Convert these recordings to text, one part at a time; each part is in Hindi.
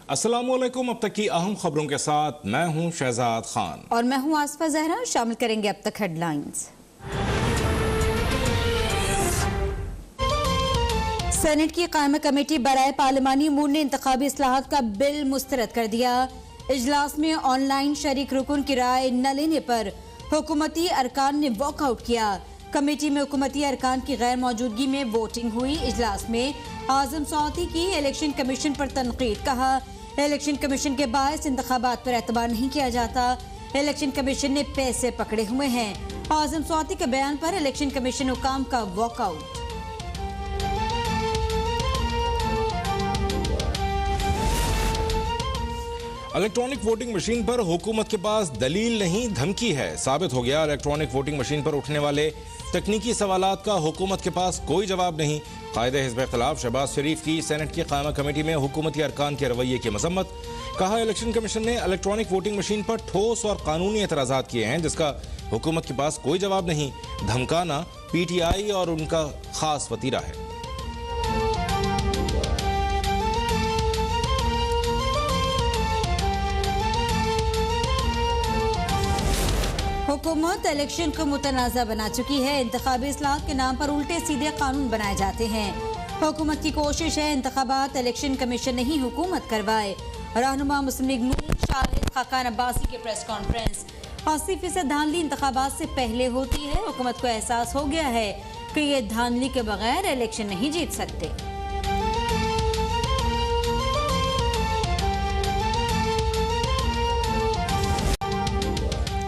अस्सलामुअलैकुम। अब तक की अहम खबरों के साथ मैं हूं शहजाद खान और मैं हूं आसफा जहरा। शामिल करेंगे अब तक हेडलाइंस। सेनेट की कायम कमेटी बराए पार्लिमानी अमूर ने इंतखाबी इस्लाहात का बिल मुस्तरद कर दिया। इजलास में ऑनलाइन शरीक रुकन की राय न लेने पर हुकूमती अरकान ने वॉकआउट किया। कमेटी में हुकूमती अरकान की गैर मौजूदगी में वोटिंग हुई। इजलास में आजम सौती की इलेक्शन कमीशन पर तनकीद। कहा, इलेक्शन कमीशन के बायस इंतखाबात पर एतबार नहीं किया जाता। इलेक्शन कमीशन ने पैसे पकड़े हुए हैं। आजम सौती के बयान पर इलेक्शन कमीशन हुकाम का वॉकआउट। इलेक्ट्रॉनिक वोटिंग मशीन पर हुकूमत के पास दलील नहीं धमकी है। साबित हो गया, इलेक्ट्रॉनिक वोटिंग मशीन पर उठने वाले तकनीकी सवालात का हुकूमत के पास कोई जवाब नहीं। कायदे हिज़्ब इख्तिलाफ शहबाज शरीफ की सेनेट की कायमा कमेटी में हुकूमती अरकान के रवैये की मजम्मत। कहा, इलेक्शन कमीशन ने इलेक्ट्रॉनिक वोटिंग मशीन पर ठोस और कानूनी एतराज़ात किए हैं जिसका हुकूमत के पास कोई जवाब नहीं। धमकाना PTI और उनका खास वतीरा है। हुकूमत इलेक्शन को मुतनाज़ा बना चुकी है। इंतखाबी इस्लाहात के नाम पर उल्टे सीधे कानून बनाए जाते हैं। हुकूमत की कोशिश है इंतखाबात इलेक्शन कमीशन नहीं हुकूमत करवाए। रहनुमा मुस्लिम लीग नून शाहिद खाकान अब्बासी की प्रेस कॉन्फ्रेंस। 80% धांधली इंतखाबात से पहले होती है। हुकूमत को एहसास हो गया है कि ये धांधली के बगैर इलेक्शन नहीं जीत सकते।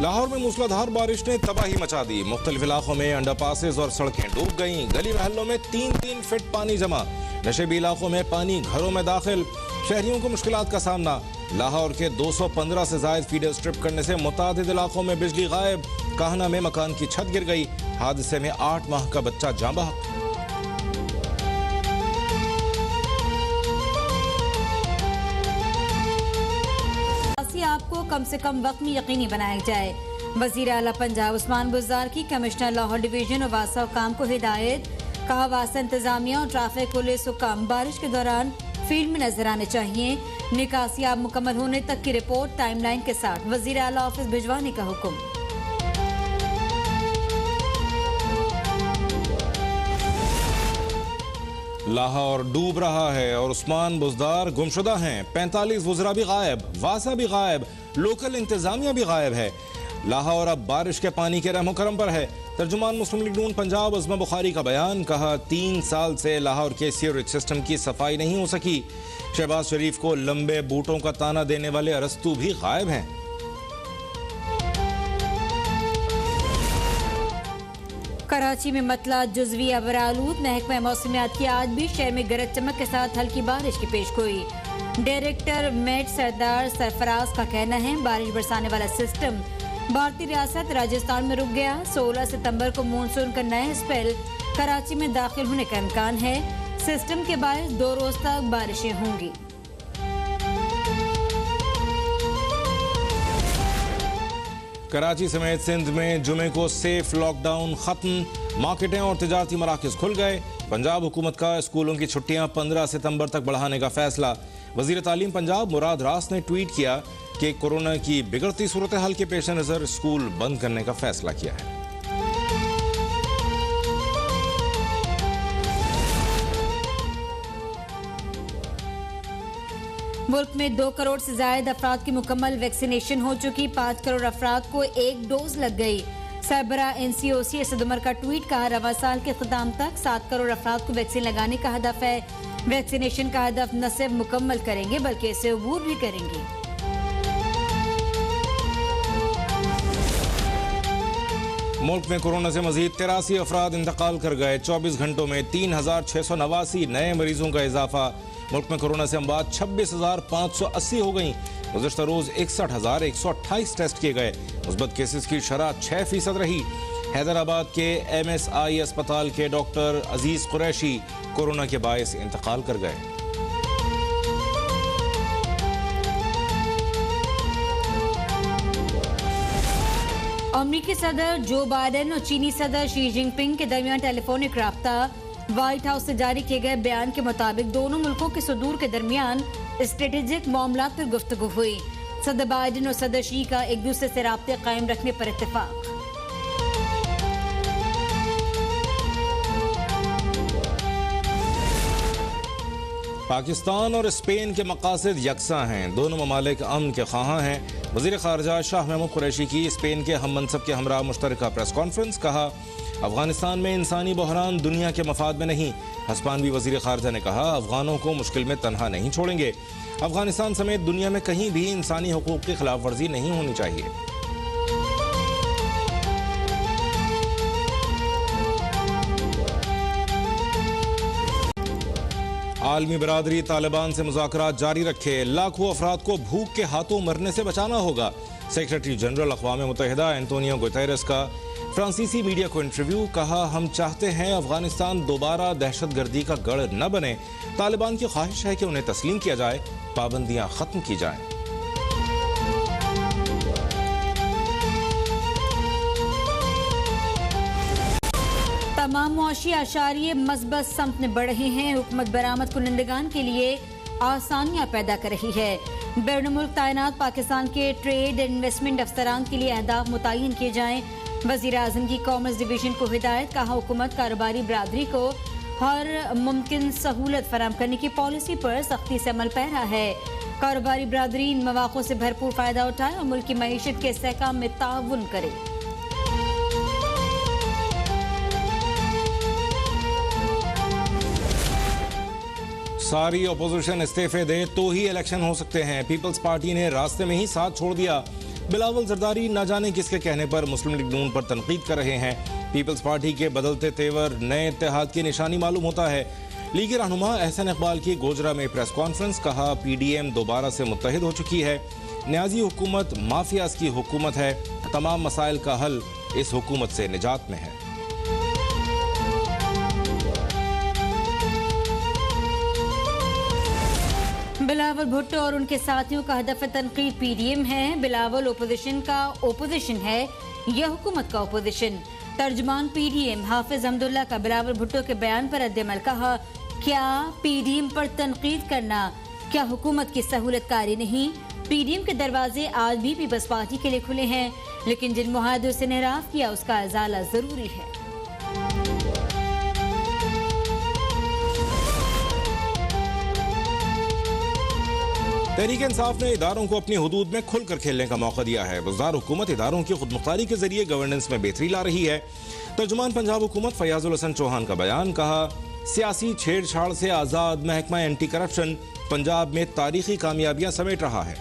लाहौर में मूसलाधार बारिश ने तबाही मचा दी। मुख्तलिफ इलाकों में अंडरपासेस और सड़कें डूब गईं। गली महलों में 3-3 फीट पानी जमा। नशेबी इलाकों में पानी घरों में दाखिल। शहरियों को मुश्किलात का सामना। लाहौर के 215 से ज्यादा फीडर स्ट्रिप करने से मुतादिद इलाकों में बिजली गायब। काहना में मकान की छत गिर गई। हादसे में 8 माह का बच्चा जाँ बहक। आपको कम से कम वक्त में यकीनी बनाया जाए। वजीर आला पंजाब उस्मान बुज़दार की कमिश्नर लाहौर डिवीजन और वासा हुकाम को हिदायत। कहा, वासा इंतजामिया और ट्रैफिक पुलिस हुकाम बारिश के दौरान फील्ड में नजर आने चाहिए। निकासियाब मुकम्मल होने तक की रिपोर्ट टाइमलाइन के साथ वजीर आला ऑफिस भिजवाने का हुक्म। लाहौर डूब रहा है और उस्मान बुज़दार गुमशुदा हैं। 45 वज़रा भी गायब, वासा भी गायब, लोकल इंतजामिया भी गायब है। लाहौर अब बारिश के पानी के रहमो करम पर है। तर्जुमान मुस्लिम लीग नून पंजाब अज़मा बुखारी का बयान। कहा, 3 साल से लाहौर के सीवरेज सिस्टम की सफाई नहीं हो सकी। शहबाज शरीफ को लंबे बूटों का ताना देने वाले अरस्तू भी गायब हैं। कराची में मतला जुज़वी अबरालूद। महकमा मौसमियात की आज भी शहर में गरज चमक के साथ हल्की बारिश की पेशगोई। डायरेक्टर मेट सरदार सरफराज का कहना है, बारिश बरसाने वाला सिस्टम भारतीय रियासत राजस्थान में रुक गया। 16 सितंबर को मानसून का नया स्पेल कराची में दाखिल होने का इम्कान है। सिस्टम के बायस 2 रोज तक बारिशें होंगी। कराची समेत सिंध में जुमे को सेफ लॉकडाउन खत्म। मार्केटें और तिजारती मराकज खुल गए। पंजाब हुकूमत का स्कूलों की छुट्टियां 15 सितंबर तक बढ़ाने का फैसला। वजीर तालीम पंजाब मुराद रास ने ट्वीट किया कि कोरोना की बिगड़ती सूरत हाल के पेश नज़र स्कूल बंद करने का फैसला किया है। मुल्क में 2 करोड़ से ज्यादा अफराद की मुकम्मल वैक्सीनेशन हो चुकी। 5 करोड़ अफराद को 1 डोज लग गई। सरबरा NCOC असद उमर का ट्वीट। कहा, रवा साल के ख़त्म तक 7 करोड़ अफराद को वैक्सीन लगाने का हदफ है। वैक्सीनेशन का हदफ न सिर्फ मुकम्मल करेंगे बल्कि इसे अबूर भी करेंगे। मुल्क में कोरोना से मजीद 83 अफराद इंतकाल कर गए। 24 घंटों में 3689 नए मरीजों का इजाफा। मुल्क में कोरोना से अमवात 26,580 हो गई। गुज़श्ता रोज 61,128 टेस्ट किए गए। मुस्बत केसेस की शरह 6% रही। हैदराबाद के MSI अस्पताल के डॉक्टर अजीज कुरैशी कोरोना के बायस इंतकाल कर गए। अमेरिकी सदर जो बाइडेन और चीनी सदर शी जिनपिंग के दरमियान टेलीफोनिक राब्ता। व्हाइट हाउस से जारी किए गए बयान के मुताबिक दोनों मुल्कों के सदूर के दरमियान स्ट्रेटेजिक मामला पर गुफ्तगू हुई। सदर बाइडेन और सदर शी का एक दूसरे से राब्ते कायम रखने पर इत्तेफाक। पाकिस्तान और स्पेन के मकासद यकसा हैं, दोनों ममालिक अमन के ख्वाहां हैं। वज़ीर ख़ारजा शाह महमूद कुरैशी की स्पेन के हम मनसब के हमरा मुश्तरका प्रेस कॉन्फ्रेंस। कहा, अफगानिस्तान में इंसानी बहरान दुनिया के मफाद में नहीं। हस्पानवी वज़ीर ख़ारजा ने कहा, अफगानों को मुश्किल में तनहा नहीं छोड़ेंगे। अफगानिस्तान समेत दुनिया में कहीं भी इंसानी हुकूक की खिलाफ वर्जी नहीं होनी चाहिए। आलमी बरादरी तालिबान से मुज़ाकरात जारी रखे, लाखों अफराद को भूख के हाथों मरने से बचाना होगा। सेक्रेटरी जनरल अक़वाम मुत्तहिदा एंटोनियो गुतेरेस का फ्रांसीसी मीडिया को इंटरव्यू। कहा, हम चाहते हैं अफगानिस्तान दोबारा दहशतगर्दी का गढ़ न बने। तालिबान की ख्वाहिश है कि उन्हें तस्लीम किया जाए, पाबंदियां खत्म की जाएं। तमाम मुआशी आशारिये मज़बत समत में बढ़ रहे हैं। हुकूमत बरामद कुनंदगान के लिए आसानियां पैदा कर रही है। बैरून मुल्क तैनात पाकिस्तान के ट्रेड एंड इन्वेस्टमेंट अफसरान के लिए अहदाफ मुतय्यन किए जाएं। वज़ीर आज़म की कॉमर्स डिवीजन को हिदायत। कहा, हुकूमत कारोबारी बरादरी को हर मुमकिन सहूलत फराहम करने की पॉलिसी पर सख्ती से अमल पैरा है। कारोबारी बरादरी इन मौक़ों से भरपूर फ़ायदा उठाए और मुल्क की मईशत के इस्तेहकाम में ताउन करे। सारी अपोजिशन इस्तीफे दे तो ही इलेक्शन हो सकते हैं। पीपल्स पार्टी ने रास्ते में ही साथ छोड़ दिया। बिलावल जरदारी न जाने किसके कहने पर मुस्लिम लीग नून पर तनकीद कर रहे हैं। पीपल्स पार्टी के बदलते तेवर नए इत्तेहाद की निशानी मालूम होता है। लीगी रहनुमा एहसन इकबाल की गोजरा में प्रेस कॉन्फ्रेंस। कहा, PDM दोबारा से मुत्तहिद हो चुकी है। न्याजी हुकूमत माफियाज की हुकूमत है। तमाम मसाइल का हल इस हुकूमत से निजात में है। बिलावल भुट्टो और उनके साथियों का हदफ तनकीद PDM है। बिलावल ओपोजिशन का ओपोजिशन है, यह हुकूमत का ओपोजिशन। तर्जमान PDM हाफिज अहमदुल्ला का बिलावल भुट्टो के बयान पर रद्द-ए-अमल। कहा, क्या PDM पर तनकीद करना क्या हुकूमत की सहूलतकारी नहीं? PDM के दरवाजे आज भी पीपल्स पार्टी के लिए खुले हैं, लेकिन जिन मुआहदों से निराफ किया उसका इजाला जरूरी है। तहरीक इंसाफ ने इदारों को अपनी हुदूद में खुलकर खेलने का मौका दिया है। बुज़दार हुकूमत इदारों की खुदमुख्तारी के जरिए गवर्नेंस में बेहतरी ला रही है। तर्जुमान पंजाब हुकूमत फयाजुल हसन चौहान का बयान। कहा, सियासी छेड़छाड़ से आज़ाद महकमा एंटी करप्शन पंजाब में तारीखी कामयाबियां समेट रहा है।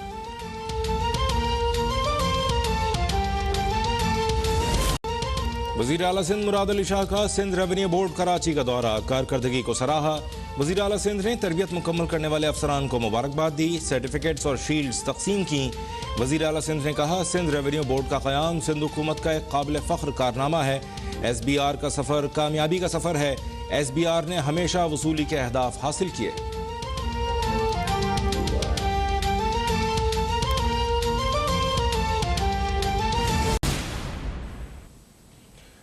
वज़ीर आला सिंध मुराद अली शाह का सिंध रेवेन्यू बोर्ड कराची का दौरा। कारकर्दगी को सराहा। वज़ीर आला सिंध ने तरबियत मुकम्मल करने वाले अफसरान को मुबारकबाद दी। सर्टिफिकेट्स और शील्ड्स तकसीम की। वज़ीर आला सिंध ने कहा, सिंध रेवेन्यू बोर्ड का क़याम सिंध हुकूमत का एक काबिल फ़ख्र कारनामा है। SBR का सफ़र कामयाबी का सफ़र है। SBR ने हमेशा वसूली के अहदाफ हासिल किए।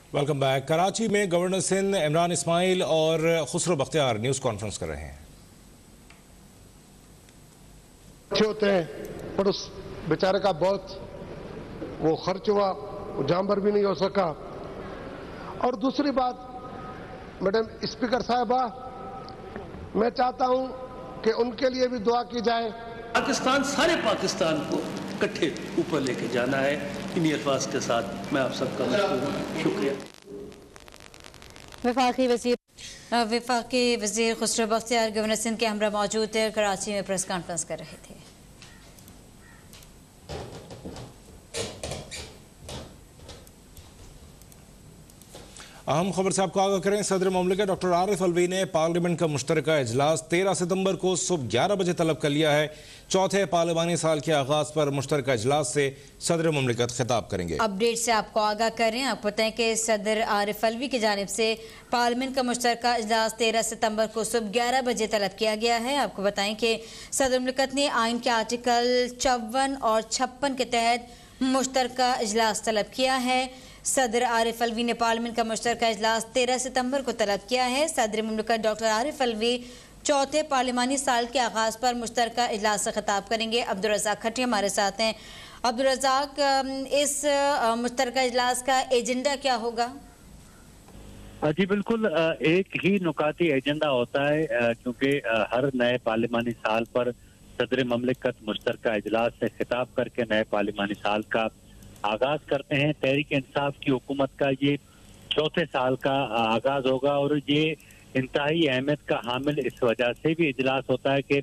Welcome back. कराची में गवर्नर सिंध इमरान इस्माइल और खुसरो बख्तियार न्यूज़ कॉन्फ्रेंस कर रहे हैं। अच्छे होते हैं पर उस बेचारे का बहुत वो खर्च हुआ, वो जानवर भी नहीं हो सका। और दूसरी बात मैडम स्पीकर साहबा, मैं चाहता हूं कि उनके लिए भी दुआ की जाए। पाकिस्तान, सारे पाकिस्तान को इकट्ठे ऊपर लेके जाना है। इन्हीं अल्फाज के साथ मैं आप सबका शुक्रिया। वफाकी वज़ीर खुसरो बख्तियार गवर्नर सिंध के हमरा मौजूद थे, कराची में प्रेस कॉन्फ्रेंस कर रहे थे। अहम खबर से आपको आगाह करें। सदर मुमलिकत डॉक्टर आरिफ अलवी ने पार्लियामेंट का मुश्तरका इजलास 13 सितंबर को सुबह 11 बजे तलब कर लिया है। चौथे पार्लिमानी साल के आगाज पर मुश्तरका इजलास से सदर मुमलिकत खिताब करेंगे। अपडेट से आपको आगाह करें। आपको बताएं कि सदर आरिफ अलवी की जानिब से पार्लियामेंट का मुश्तरका इजलास 13 सितंबर को सुबह 11 बजे तलब किया गया है। आपको बताएं कि सदर मुमलिकत ने आइन के आर्टिकल 54 और 56 के तहत मुश्तरका इजलास तलब किया है। सदर आरिफ अलवी ने पार्लियामेंट का मुश्तरका इजलास 13 सितंबर को तलब किया है। सदर मुमलिकत डॉक्टर आरिफ अलवी चौथे पार्लिमानी साल के आगाज पर मुश्तरका इजलास से खिताब करेंगे। अब्दुल रज़ाक खट्टी हमारे साथ हैं। अब्दुल रज़ाक, इस मुश्तरका इजलास का एजेंडा क्या होगा? जी बिल्कुल, एक ही नुकाती एजेंडा होता है, क्योंकि हर नए पार्लिमानी साल पर सदर ममलिकत मुश्तरका इजलास से खिताब करके नए पार्लिमानी साल का आगाज करते हैं। तहरीक इंसाफ की हुकूमत का ये चौथे साल का आगाज होगा और ये इंतहाई अहमियत का हामिल इस वजह से भी इजलास होता है कि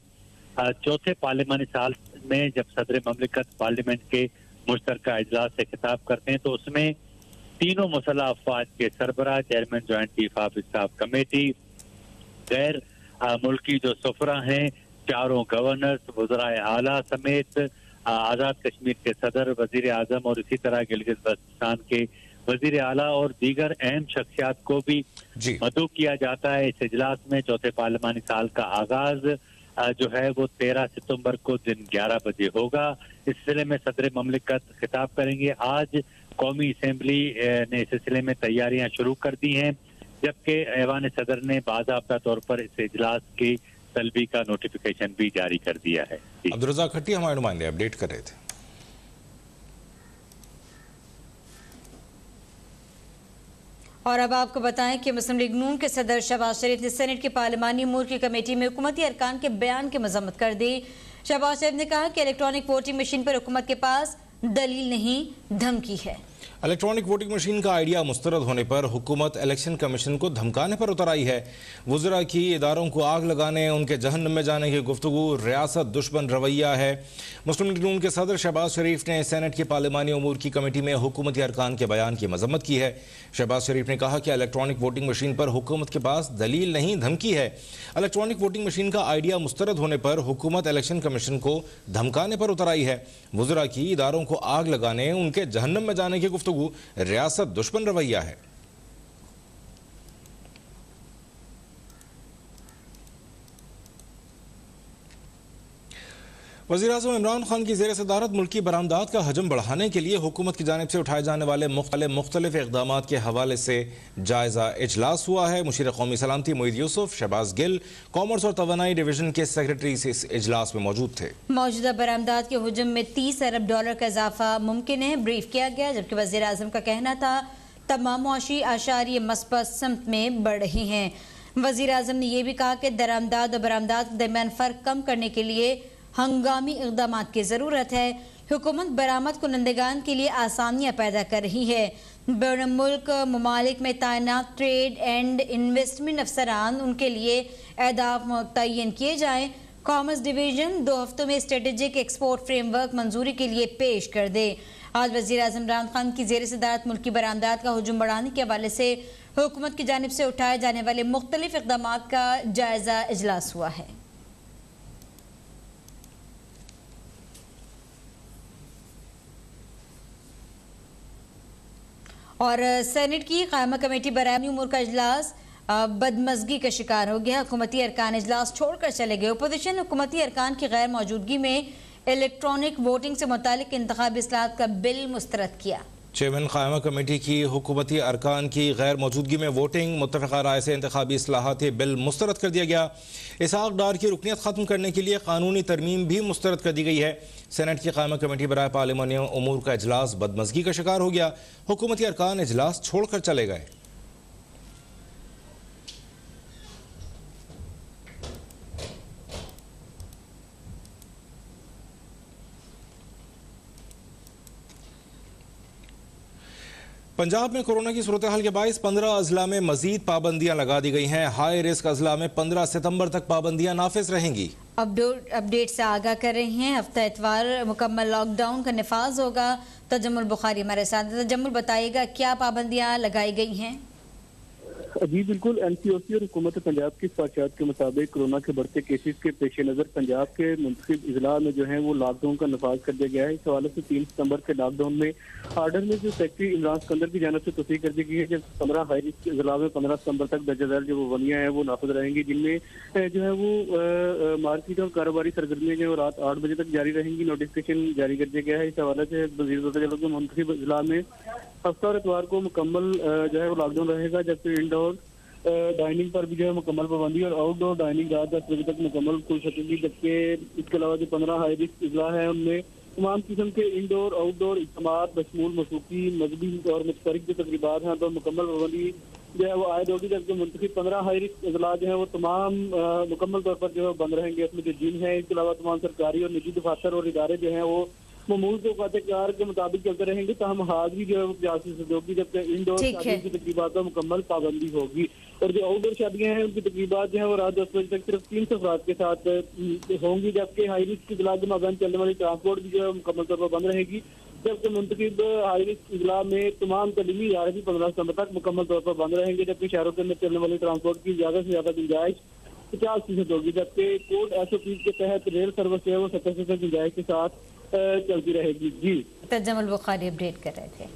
चौथे पार्लिमानी साल में जब सदर ममलिकत पार्लियामेंट के मुश्तरका इजलास से खिताब करते हैं तो उसमें तीनों मुसल्लह अफवाज के सरबराह, chairman joint chief of staff committee, गैर मुल्की जो सफरा हैं, चारों गवर्नर्स, वज़राए आला समेत आज़ाद कश्मीर के सदर, वजीर आजम और इसी तरह गिलगित बल्तिस्तान के वजीर आला और दीगर अहम शख्सियात को भी मदऊ किया जाता है। इस इजलास में चौथे पार्लिमानी साल का आगाज जो है वो 13 सितंबर को दिन 11 बजे होगा। इस सिलसिले में सदर ममलिकत खिताब करेंगे। आज कौमी असम्बली ने इस सिलसिले में तैयारियां शुरू कर दी हैं, जबकि ऐवान सदर ने बाज़ाब्ता तौर पर इस इजलास की तलबी का नोटिफिकेशन भी जारी कर दिया है। अब्दुल रज़ाक खट्टी हमारे नुमाइंदे अपडेट कर रहे थे। और अब आपको बताएं कि मुस्लिम लीग नून के सदर शहबाज शरीफ ने सेनेट की पार्लिमानी अमूर की कमेटी में हुकूमती अरकान के बयान की मजम्मत कर दी। शहबाज शरीफ ने कहा कि इलेक्ट्रॉनिक वोटिंग मशीन पर हुकूमत के पास दलील नहीं, धमकी है। इलेक्ट्रॉनिक वोटिंग मशीन का आइडिया मुस्तरद होने पर हुकूमत इलेक्शन कमीशन को धमकाने पर उतर आई है। वज़रा की इदारों को आग लगाने, उनके जहन्नम में जाने की गुफ्तगू रियासत दुश्मन रवैया है। मुस्लिम लीग नून के सदर शहबाज शरीफ ने सेनेट की पार्लिमानी अमूर की कमेटी में हुकूमती अरकान के बयान की मजम्मत की है। शहबाज शरीफ ने कहा कि इलेक्ट्रॉनिक वोटिंग मशीन पर हुकूमत के पास दलील नहीं, धमकी है। इलेक्ट्रॉनिक वोटिंग मशीन का आइडिया मुस्तरद होने पर हुकूमत इलेक्शन कमीशन को धमकाने पर उतर आई है। वज़रा की इदारों को आग लगाने, उनके जहन्नम में जाने की गुफ्तगू रियासत दुश्मन रवैया है। वज़ीर-ए-आज़म इमरान खान की ज़ेर सदारत मुल्की बरामदात का हजम बढ़ाने के लिए हुकूमत की जानिब से उठाए जाने वाले मुख्तलिफ इक़दामात के हवाले से जायज़ा इजलास हुआ है। मुशीर कौमी सलामती मोईद यूसुफ, शहबाज गिल, कॉमर्स और तवानाई डिवीजन के सेक्रेटरी इस इजलास में मौजूद थे। मौजूदा बरामदात के हजम में $30 अरब का इजाफा मुमकिन है, ब्रीफ किया गया, जबकि वज़ीर-ए-आज़म का कहना था तमाम मुआशी आशारिय मस्बत समत में बढ़ रही हैं। वज़ीर-ए-आज़म ने यह भी कहा कि दरामदाद और बरामदात के दरमियान फ़र्क कम करने के लिए हंगामी इक़दामात की ज़रूरत है। हुकूमत बरामद कुनंदगान के लिए आसानियाँ पैदा कर रही है। बैरून मुल्क ममालिक में तैनात ट्रेड एंड इन्वेस्टमेंट अफसरान, उनके लिए अहदाफ मुतय्यन किए जाएँ। कॉमर्स डिवीजन 2 हफ्तों में स्ट्रेटेजिक एक्सपोर्ट फ्रेमवर्क मंजूरी के लिए पेश कर दे। आज वज़ीर-ए-आज़म इमरान खान की ज़ेर सदारत मुल्की बरामदात का हजूम बढ़ाने के हवाले से हुकूमत की जानिब से उठाए जाने वाले मुख्तलिफ इक़दामात का जायज़ा इजलास हुआ है। और सेनेट की क़ायमा कमेटी बराए उमूर का इजलास बदमज़गी का शिकार हो गया। हुकूमती अरकान इजलास छोड़कर चले गए। अपोजिशन हुकूमती अरकान की गैर मौजूदगी में इलेक्ट्रॉनिक वोटिंग से मुतालिक इंतखाबी इस्लाहत का बिल मुस्तरद किया। चेयरमैन क़ायमा कमेटी की हुकूमती अरकान की गैर मौजूदगी में वोटिंग, मुत्तफ़िक़ा राय से इंतखाबी इस्लाहाती बिल मुस्तरद कर दिया गया। इसहाक़ डार की रुकनियत ख़त्म करने के लिए कानूनी तरमीम भी मुस्तरद कर दी गई है। सेनेट की क़ायमा कमेटी बराए पार्लिमानी उमूर का इजलास बदमज़गी का शिकार हो गया। हुकूमती अरकान इजलास छोड़कर चले गए। पंजाब में कोरोना की सूरत हाल के बायस 15 अजला में मजीद पाबंदियां लगा दी गई हैं। हाई रिस्क अजला में 15 सितंबर तक पाबंदियां नाफिज रहेंगी। अपडेट से आगाह कर रही हैं, हफ्ता इतवार मुकम्मल लॉकडाउन का निफाज होगा। तजम्मुल बुखारी हमारे साथ। तजम्मुल, बताइएगा क्या पाबंदियां लगाई गई हैं? जी बिल्कुल, NCOC और हुकूमत पंजाब की ख्वाहिशात के मुताबिक कोरोना के बढ़ते केसेस के पेश नज़र पंजाब के मुंतखब इजला में जो है वो लॉकडाउन का नफाज कर दिया गया है। इस हवाले से 3 सितंबर के लॉकडाउन में आर्डर में जो सेक्रेटरी इमरान सिकंदर की जानिब से तस्दीक कर दी गई है। जब 15 हाई रिस्क इजला में 15 सितंबर तक दर्ज जो पाबंदियाँ हैं वो नाफिज रहेंगी, जिनमें जो है वो मार्केट और कारोबारी सरगर्मियाँ जो रात 8 बजे तक जारी रहेंगी। नोटिफिकेशन जारी कर दिया गया है। इस हवाले से वज़ीर मुंतखब इजला में हफ्ता और इतवार को मुकम्मल जो है वो लॉकडाउन रहेगा, जबकि इंडोर डाइनिंग पर भी जो है मुकम्मल पाबंदी और आउटडोर डाइनिंग रात 10 बजे तक मुकम्मल खुल सकेगी। जबकि इसके अलावा जो 15 हाई रिस्क इजला है उनमें तमाम किस्म के इंडोर आउटडोर इज्तिमात बशमूल मसूकी मजहबी और मुश्तरक जो तकरीबात हैं पर मुकम्मल पाबंदी जो है वो आयद होगी। जबकि मुंतखब 15 हाई रिस्क इजला जो है वो तमाम मुकम्मल तौर पर जो है बंद रहेंगे। इसमें जो जिम है, इसके अलावा तमाम सरकारी और निजी दफातर और इदारे जो हैं वो मामूल कार के मुताबिक चलते रहेंगे। ताहम हाजिरी जो है वो 50% होगी। जबकि इंडोर शादियों की तकरीबात पर मुकम्मल पाबंदी होगी और जो आउटडोर शादियां हैं उनकी तकरीबात जो है वो रात 10 बजे तक सिर्फ 300 अफराद के साथ होंगी। जबकि हाई रिस्क इजला के माबैन चलने वाली ट्रांसपोर्ट भी जो है मुकम्मल तौर पर बंद रहेगी। जबकि मुंतखब हाई रिस्क इजला में तमाम तलीमी इदारे भी 15 सितंबर तक मुकम्मल तौर पर बंद रहेंगे। जबकि शहरों के अंदर चलने वाली ट्रांसपोर्ट की ज्यादा से ज्यादा गुंजाइश 50% होगी। जबकि कोड SOP के तहत रेल सर्विस जो है वो 70% गुंजाइश के साथ चलती रहेगी। जी तजम्मुल बुखारी अपडेट कर रहे थे।